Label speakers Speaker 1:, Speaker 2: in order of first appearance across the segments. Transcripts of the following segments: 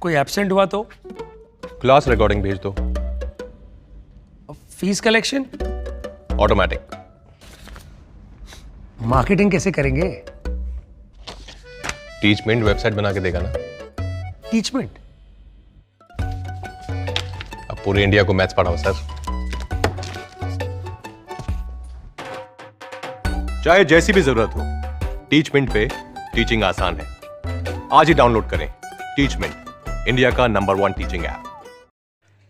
Speaker 1: कोई एब्सेंट हुआ तो?
Speaker 2: क्लास रिकॉर्डिंग भेज दो।
Speaker 1: Fees collection?
Speaker 2: ऑटोमेटिक।
Speaker 1: मार्केटिंग कैसे करेंगे?
Speaker 2: टीचमेंट वेबसाइट बना के देगा ना।
Speaker 1: टीचमेंट?
Speaker 2: अब पूरे इंडिया को मैथ्स पढ़ाओ सर। चाहे जैसी भी जरूरत हो, टीचमेंट पे टीचिंग आसान है। आज ही डाउनलोड करें टीचमेंट, इंडिया का number 1 teaching app.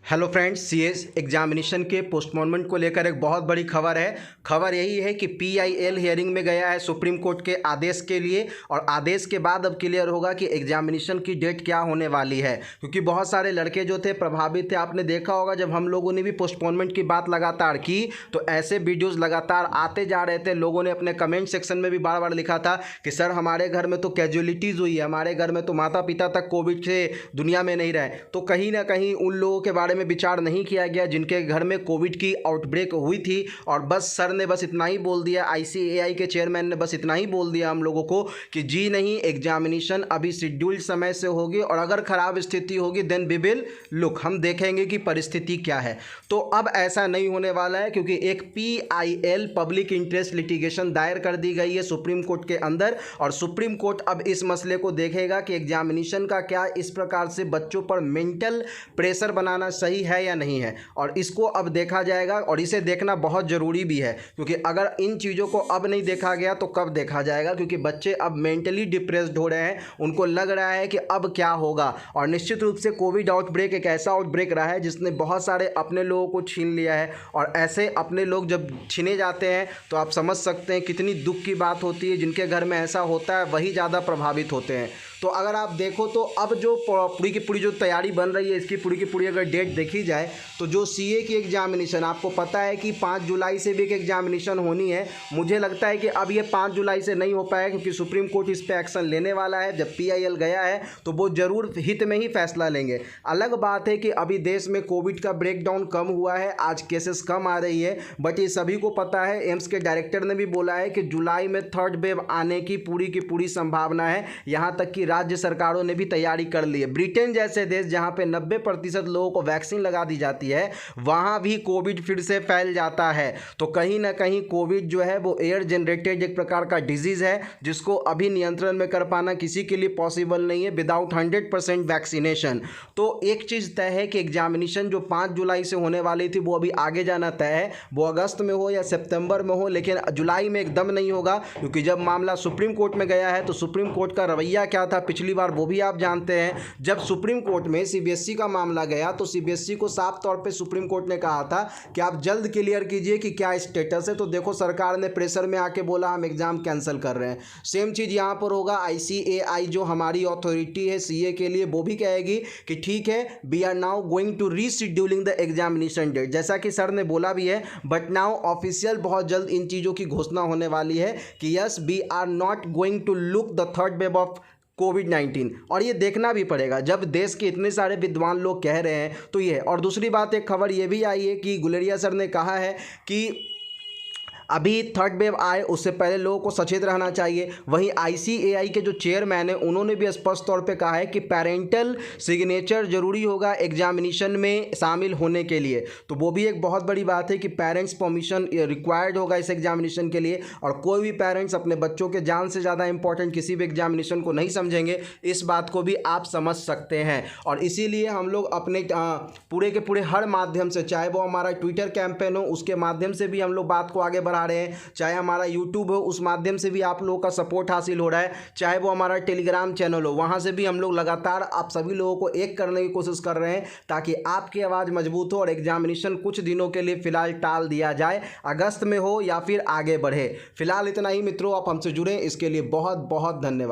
Speaker 3: Hello friends, CS examination के पोस्टपोनमेंट को लेकर एक बहुत बड़ी खबर है। खबर यही है कि पीआईएल हियरिंग में गया है सुप्रीम कोर्ट के आदेश के लिए, और आदेश के बाद अब क्लियर होगा कि एग्जामिनेशन की डेट क्या होने वाली है। क्योंकि बहुत सारे लड़के जो थे प्रभावित थे। आपने देखा होगा जब हम लोगों ने भी पोस्टपोनमेंट की बात लगातार की तो ऐसे वीडियोज़ लगातार आते जा रहे थे। लोगों ने अपने कमेंट सेक्शन में भी बार बार लिखा था कि सर हमारे घर में तो कैजुअलिटीज़ हुई है, हमारे घर में तो माता पिता तक कोविड से दुनिया में नहीं रहे। तो कहीं ना कहीं उन लोगों के बारे में विचार नहीं किया गया जिनके घर में कोविड की आउटब्रेक हुई थी। और बस सर ने बस इतना ही बोल दिया, आईसीएआई के चेयरमैन ने बस इतना ही बोल दिया हम लोगों को कि जी नहीं, एग्जामिनेशन अभी शेड्यूल्ड समय से होगी और अगर ख़राब स्थिति होगी देन वी विल लुक, हम देखेंगे कि परिस्थिति क्या है। तो अब ऐसा नहीं होने वाला है क्योंकि एक पीआईएल पब्लिक इंटरेस्ट लिटिगेशन दायर कर दी गई है सुप्रीम कोर्ट के अंदर, और सुप्रीम कोर्ट अब इस मसले को देखेगा कि एग्जामिनेशन का क्या इस प्रकार से बच्चों पर मेंटल प्रेशर बनाना सही है या नहीं है, और इसको अब देखा जाएगा। और इसे देखना बहुत ज़रूरी भी है क्योंकि अगर इन चीज़ों को अब नहीं देखा गया तो कब देखा जाएगा, क्योंकि बच्चे अब मेंटली डिप्रेस्ड हो रहे हैं। उनको लग रहा है कि अब क्या होगा। और निश्चित रूप से कोविड आउटब्रेक एक ऐसा आउटब्रेक रहा है जिसने बहुत सारे अपने लोगों को छीन लिया है, और ऐसे अपने लोग जब छीने जाते हैं तो आप समझ सकते हैं कितनी दुख की बात होती है। जिनके घर में ऐसा होता है वही ज़्यादा प्रभावित होते हैं। तो अगर आप देखो तो अब जो पूरी की पूरी जो तैयारी बन रही है, इसकी पूरी की पूरी अगर डेट देखी जाए तो जो सीए की एग्जामिनेशन, आपको पता है कि 5 जुलाई से भी एक एग्जामिनेशन होनी है। मुझे लगता है कि अब ये 5 जुलाई से नहीं हो पाएगा क्योंकि सुप्रीम कोर्ट इस पर एक्शन लेने वाला है। जब पीआईएल गया है तो वो ज़रूर हित में ही फैसला लेंगे। अलग बात है कि अभी देश में कोविड का ब्रेकडाउन कम हुआ है, आज केसेस कम आ रही है, बट ये सभी को पता है। एम्स के डायरेक्टर ने भी बोला है कि जुलाई में थर्ड वेव आने की पूरी संभावना है। यहाँ तक कि राज्य सरकारों ने भी तैयारी कर ली है। ब्रिटेन जैसे देश जहां पे 90% लोगों को वैक्सीन लगा दी जाती है, वहां भी कोविड फिर से फैल जाता है। तो कहीं ना कहीं कोविड जो है वो एयर जनरेटेड एक प्रकार का डिजीज है जिसको अभी नियंत्रण में कर पाना किसी के लिए पॉसिबल नहीं है विदाउट 100% वैक्सीनेशन। तो एक चीज़ तय है कि एग्जामिनेशन जो 5 जुलाई से होने वाली थी वो अभी आगे जाना तय है। वो अगस्त में हो या सितंबर में हो, लेकिन जुलाई में एकदम नहीं होगा क्योंकि जब मामला सुप्रीम कोर्ट में गया है तो सुप्रीम कोर्ट का रवैया क्या था पिछली बार वो भी आप जानते हैं। जब सुप्रीम कोर्ट में सीबीएसई का मामला गया तो सीबीएसई को साफ तौर पे सुप्रीम कोर्ट ने कहा था कि आप जल्द क्लियर कीजिए कि क्या स्टेटस है। तो देखो सरकार ने प्रेशर में आके बोला हम एग्जाम कैंसिल कर रहे हैं। सेम चीज़ यहाँ पर होगा। आईसीएआई जो हमारी अथॉरिटी है सीए के लिए, वो भी कहेगी कि ठीक है, we are now going to rescheduling the examination date, जैसा कि सर ने बोला भी है। बट नाउ ऑफिशियल बहुत जल्द इन चीज़ों की घोषणा होने वाली है कि yes we are not going to look the third wave of COVID. और ये देखना भी पड़ेगा जब देश के इतने सारे विद्वान लोग कह रहे हैं तो ये। और दूसरी बात, एक खबर ये भी आई है कि गुलेरिया सर ने कहा है कि अभी थर्ड वेव आए उससे पहले लोगों को सचेत रहना चाहिए। वहीं आईसीएआई के जो चेयरमैन हैं उन्होंने भी स्पष्ट तौर पे कहा है कि पेरेंटल सिग्नेचर जरूरी होगा एग्जामिनेशन में शामिल होने के लिए। तो वो भी एक बहुत बड़ी बात है कि पेरेंट्स परमिशन रिक्वायर्ड होगा इस एग्जामिनेशन के लिए। और कोई भी पेरेंट्स अपने बच्चों के जान से ज़्यादा इंपॉर्टेंट किसी भी एग्जामिनेशन को नहीं समझेंगे। इस बात को भी आप समझ सकते हैं। और इसीलिए हम लोग अपने पूरे के पूरे हर माध्यम से, चाहे वो हमारा ट्विटर कैंपेन हो उसके माध्यम से भी हम लोग बात को आगे बढ़ा रहे हैं, चाहे हमारा यूट्यूब हो उस माध्यम से भी आप लोगों का सपोर्ट हासिल हो रहा है, चाहे वो हमारा टेलीग्राम चैनल हो वहां से भी हम लोग लगातार आप सभी लोगों को एक करने की कोशिश कर रहे हैं ताकि आपकी आवाज़ मजबूत हो और एग्जामिनेशन कुछ दिनों के लिए फिलहाल टाल दिया जाए, अगस्त में हो या फिर आगे बढ़े। फिलहाल इतना ही मित्रों, आप हमसे जुड़े इसके लिए बहुत बहुत धन्यवाद।